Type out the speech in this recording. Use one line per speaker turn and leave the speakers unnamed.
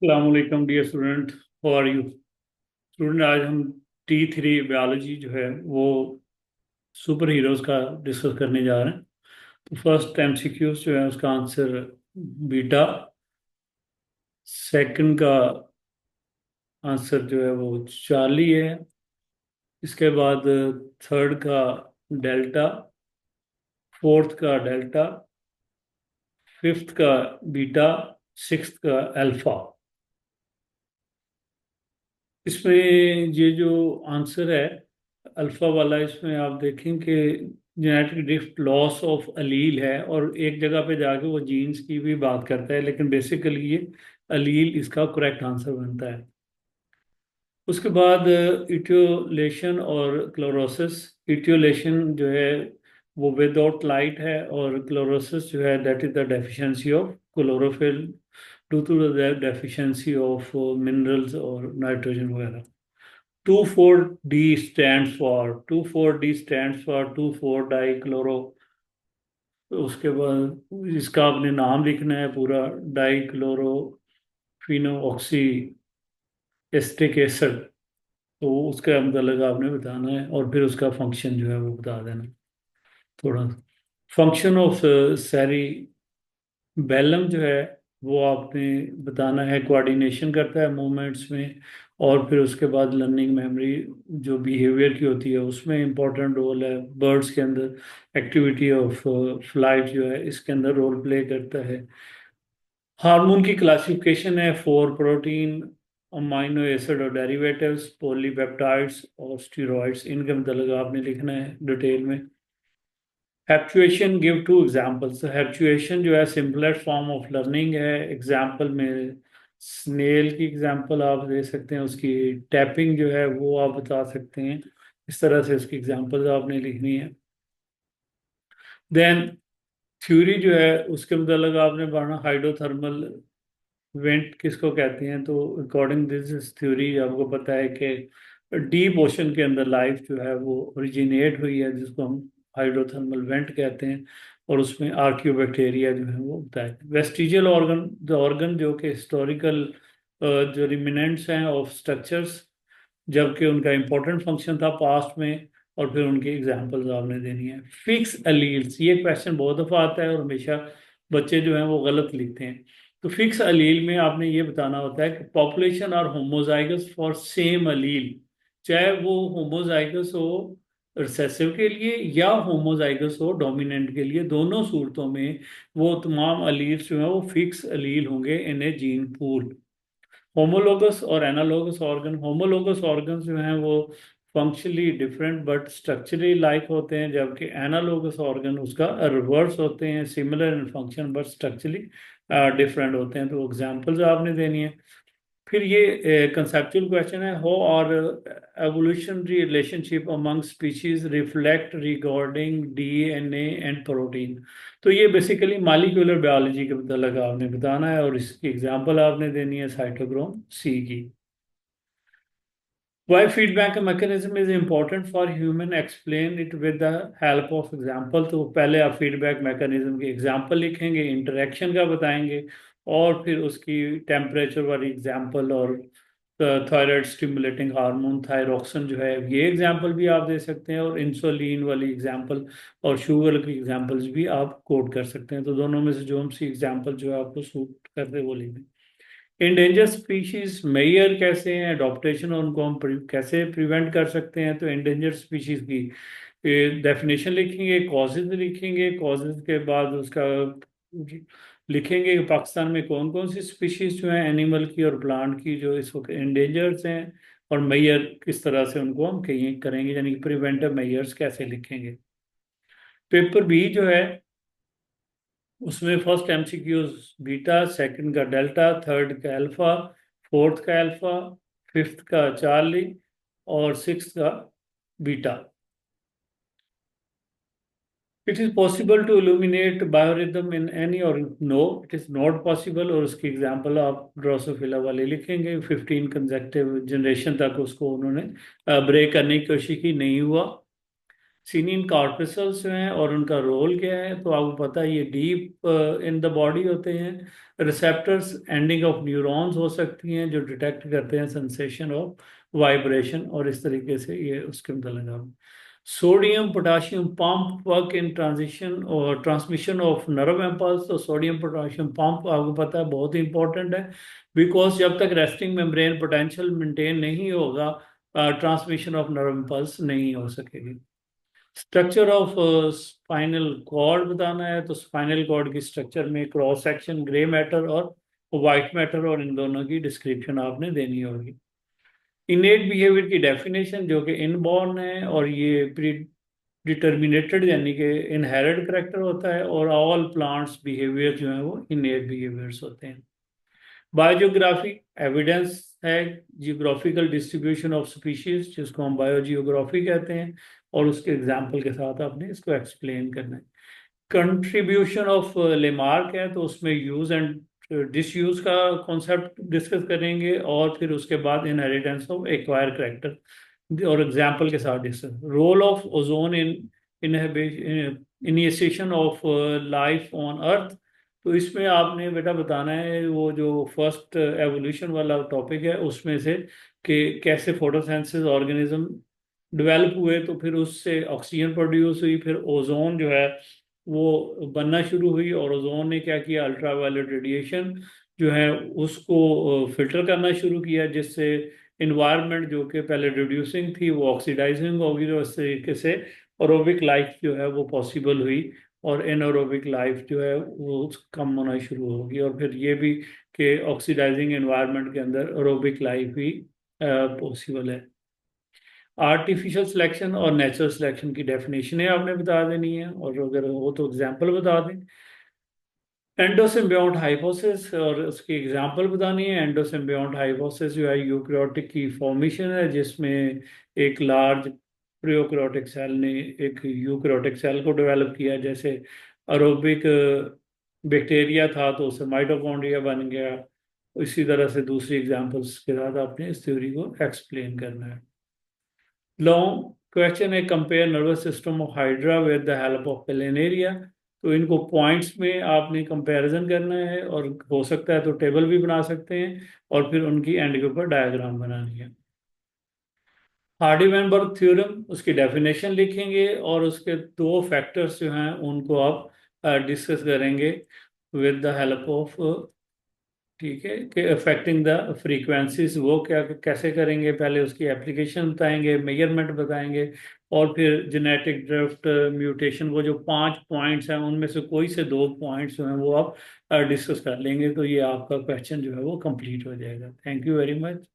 अलैक्म dear student. How are you student? आज हम T3 biology जो है वो सुपर हीरोज का डिस्कस करने जा रहे हैं। तो फर्स्ट MCQs जो है उसका आंसर बीटा, सेकंड का आंसर जो है वो चार्ली है। इसके बाद थर्ड का डेल्टा, फोर्थ का डेल्टा, फिफ्थ का बीटा, सिक्स्थ का अल्फा। इसमें ये जो आंसर है अल्फा वाला, इसमें आप देखें कि जेनेटिक ड्रिफ्ट लॉस ऑफ अलील है और एक जगह पे जाके वो जीन्स की भी बात करता है, लेकिन बेसिकली ये अलील इसका करेक्ट आंसर बनता है। उसके बाद इटियोलेशन और क्लोरोसिस। इटियोलेशन जो है वो विदाउट लाइट है, और क्लोरोसिस जो है that is the deficiency of chlorophyll due to the deficiency of minerals और नाइट्रोजन वगैरह। 2,4-D stands for 2,4-dichloro। उसके बाद इसका आपने नाम लिखना है पूरा, डाइक्लोरोफिनोऑक्सी एस्टिक एसिड। तो उसका मतलब आपने बताना है और फिर उसका फंक्शन जो है वो बता देना थोड़ा। फंक्शन ऑफ सेरी बेलम जो है वो आपने बताना है, कोऑर्डिनेशन करता है मूवमेंट्स में, और फिर उसके बाद लर्निंग मेमोरी जो बिहेवियर की होती है उसमें इम्पोर्टेंट रोल है। बर्ड्स के अंदर एक्टिविटी ऑफ फ्लाइट जो है इसके अंदर रोल प्ले करता है। हार्मोन की क्लासिफिकेशन है फोर: प्रोटीन, अमाइनो एसिड और डेरिवेटिव्स, पॉलीपेप्टाइड्स और स्टेरॉइड्स। इनके मतलब आपने लिखना है डिटेल में। हैप्चुएशन, गिव टू एग्जाम्पल्स। हैप्चुएशन जो है सिंपलेस्ट फॉर्म ऑफ लर्निंग है। एग्जाम्पल में स्नेल की एग्जाम्पल आप दे सकते हैं, उसकी टैपिंग जो है वो आप बता सकते हैं। इस तरह से उसकी एग्जाम्पल्स आपने लिखनी है। देन थ्योरी जो है उसके मतलब आपने पढ़ना हाइड्रोथर्मल वेंट किसको कहते हैं। तो अकॉर्डिंग दिस थ्योरी आपको पता है कि डीप ओशन के अंदर लाइफ जो है वो ओरिजिनेट हुई है, जिसको हम हाइड्रोथर्मल वेंट कहते हैं। और उसमें आर्कियोबैक्टीरिया जो है वो होता है। वेस्टिजियल ऑर्गन, द ऑर्गन जो कि हिस्टोरिकल जो रिमिनेंट्स हैं ऑफ स्ट्रक्चर्स, जबकि उनका इंपॉर्टेंट फंक्शन था पास्ट में। और फिर उनकी एग्जांपल्स आपने देनी है। फिक्स अलील्स, ये क्वेश्चन बहुत दफ़ा आता है और हमेशा बच्चे जो हैं वो गलत लिखते हैं। तो फिक्स अलील में आपने ये बताना होता है कि population are homozygous for same allele, चाहे वो होमोजाइगस हो रिसेसिव के लिए या होमोजाइगस हो डोमिनेंट के लिए, दोनों सूरतों में वो तमाम अलील्स जो हैं वो फिक्स अलील होंगे इन ए जीन पूल। होमोलोगस और एनालोगस ऑर्गन, होमोलोगस ऑर्गन जो हैं वो functionally different but structurally like होते हैं, जबकि एनालोगस ऑर्गन उसका रिवर्स होते हैं, similar in function but structurally different होते हैं। तो एग्जांपल्स आपने देनी है। फिर ये कंसेप्चुअल क्वेश्चन है, हाउ और evolutionary relationship among species reflect regarding DNA and protein. तो ये बेसिकली मालिक्यूलर बायोलॉजी के मतलब आपने बताना है, और इसकी एग्जांपल आपने देनी है साइटोक्रोम C की। Why feedback mechanism is important for human? Explain it with the help of example। तो पहले आप फीडबैक मैकेनिज्म के एग्जांपल लिखेंगे, इंटरेक्शन का बताएंगे, और फिर उसकी टेम्परेचर वाली एग्जांपल, और थायराइड स्टिमुलेटिंग हार्मोन थायरोक्सिन जो है ये एग्जांपल भी आप दे सकते हैं, और इंसुलिन वाली एग्जांपल और शुगर की एग्जांपल्स भी आप कोट कर सकते हैं। तो दोनों में से जो हम सी एग्जांपल जो है आपको सूट करते वो लिखें। इंडेंजर स्पीशीज मेजर कैसे हैं, अडॉप्टेशन और उनको हम कैसे प्रिवेंट कर सकते हैं। तो इंडेंजर स्पीशीज की डेफिनेशन लिखेंगे, कॉजेज लिखेंगे, कॉजेज के बाद उसका लिखेंगे कि पाकिस्तान में कौन कौन सी स्पीशीज जो हैं एनिमल की और प्लांट की जो इस वक्त इंडेंजर्स हैं, और मेजर किस तरह से उनको हम कहीं करेंगे, यानी कि प्रिवेंटिव मेजर्स कैसे लिखेंगे। पेपर बी जो है उसमें फर्स्ट MCQ बीटा, सेकंड का डेल्टा, थर्ड का अल्फा, फोर्थ का अल्फा, फिफ्थ का चार्ली और सिक्स का beta. It is possible to illuminate biorhythm in any और no, it is not possible. और उसकी एग्जांपल आप ड्रोसोफिला वाले लिखेंगे। 15 कंसेक्टिव जनरेशन तक उसको उन्होंने ब्रेक करने की कोशिश की, नहीं हुआ। सीनियन कॉर्पस्कल्स जो हैं और उनका रोल क्या है, तो आपको पता है ये डीप इन द बॉडी होते हैं। रिसेप्टर्स एंडिंग ऑफ न्यूरॉन्स हो सकती हैं जो डिटेक्ट करते हैं सेंसेशन ऑफ वाइब्रेशन, और इस तरीके से ये उसके अंदर लगा हुआ। Sodium potassium pump work in transition और ट्रांसमिशन ऑफ नर्व इम्पल्स। तो सोडियम पोटाशियम पंप आपको पता है बहुत ही इंपॉर्टेंट है, बिकॉज जब तक रेस्टिंग मेम्ब्रेन पोटेंशियल मेंटेन नहीं होगा, ट्रांसमिशन ऑफ नर्व इम्पल्स नहीं हो सकेगी। स्ट्रक्चर ऑफ स्पाइनल कॉर्ड बताना है, तो स्पाइनल कॉर्ड की स्ट्रक्चर में क्रॉस सेक्शन ग्रे मैटर और वाइट मैटर, और इन दोनों की डिस्क्रिप्शन आपने देनी होगी। इनेट बिहेवियर की डेफिनेशन जो कि इनबॉर्न है, और ये प्री डिटर्मिनेटेड यानी कि इनहेरिट करेक्टर होता है, और ऑल प्लांट्स बिहेवियर जो है वो इनेट बिहेवियर्स होते हैं। बायोजियोग्राफी एविडेंस है जियोग्राफिकल डिस्ट्रीब्यूशन ऑफ स्पीशीज, जिसको हम बायोजियोग्राफी कहते हैं, और उसके एग्जाम्पल के साथ आपने इसको एक्सप्लेन करना है। कंट्रीब्यूशन ऑफ लेमार्क है, तो उसमें यूज एंड डिसयूज का कॉन्सेप्ट डिस्कस करेंगे, और फिर उसके बाद इनहेरिटेंस ऑफ एक्वायर करेक्टर और एग्जाम्पल के साथ discuss. Role of ozone in initiation of life on earth, तो इसमें आपने बेटा बताना है वो जो फर्स्ट एवोल्यूशन वाला टॉपिक है उसमें से, कि कैसे फोटोसिंथेसिस ऑर्गेनिज्म डेवलप हुए, तो फिर उससे ऑक्सीजन प्रोड्यूस हुई, फिर ओजोन जो है वो बनना शुरू हुई, और ओजोन ने क्या किया, अल्ट्रावायलेट रेडिएशन जो है उसको फिल्टर करना शुरू किया, जिससे इन्वायरमेंट जो कि पहले रिड्यूसिंग थी वो ऑक्सीडाइजिंग होगी, तो इस तरीके से एरोबिक लाइफ जो है वो पॉसिबल हुई, और एनएरोबिक लाइफ जो है वो कम होना शुरू होगी, और फिर ये भी कि ऑक्सीडाइजिंग एनवायरनमेंट के अंदर एरोबिक लाइफ ही पॉसिबल है। आर्टिफिशियल सिलेक्शन और नेचुरल सिलेक्शन की डेफिनेशन है आपने बता देनी है, और अगर हो तो एग्जांपल बता दें। एंडोसिम्बायोट हाइपोसिस और उसकी एग्जांपल बतानी है। एंडोसिम्बायोट हाइपोसिस जो है यूकैरियोटिक की फॉर्मेशन है, जिसमें एक लार्ज प्रोकैरियोटिक सेल ने एक यूकैरियोटिक सेल को डेवलप किया, जैसे एरोबिक बैक्टीरिया था तो उससे माइटोकॉन्ड्रिया बन गया। इसी तरह से दूसरी एग्जांपल्स के साथ आपने इस थ्योरी को एक्सप्लेन करना है। लॉन्ग क्वेश्चन है, compare nervous system of hydra with the help of planaria. तो इनको पॉइंट्स में आपने कंपैरिजन करना है, और हो सकता है तो टेबल भी बना सकते हैं, और फिर उनकी एंड के ऊपर डायग्राम बनानी है। हार्डी-वेनबर्ग थ्योरम उसकी डेफिनेशन लिखेंगे, और उसके दो फैक्टर्स जो हैं उनको आप डिस्कस करेंगे विद द हेल्प ऑफ, ठीक है, कि अफेक्टिंग द फ्रीक्वेंसीज वो क्या कैसे करेंगे, पहले उसकी एप्लीकेशन बताएंगे, मेजरमेंट बताएंगे, और फिर जेनेटिक ड्रिफ्ट म्यूटेशन, वो जो 5 पॉइंट्स हैं उनमें से कोई से 2 पॉइंट्स जो हैं वो आप डिस्कस कर लेंगे, तो ये आपका क्वेश्चन जो है वो कंप्लीट हो जाएगा। Thank you very much.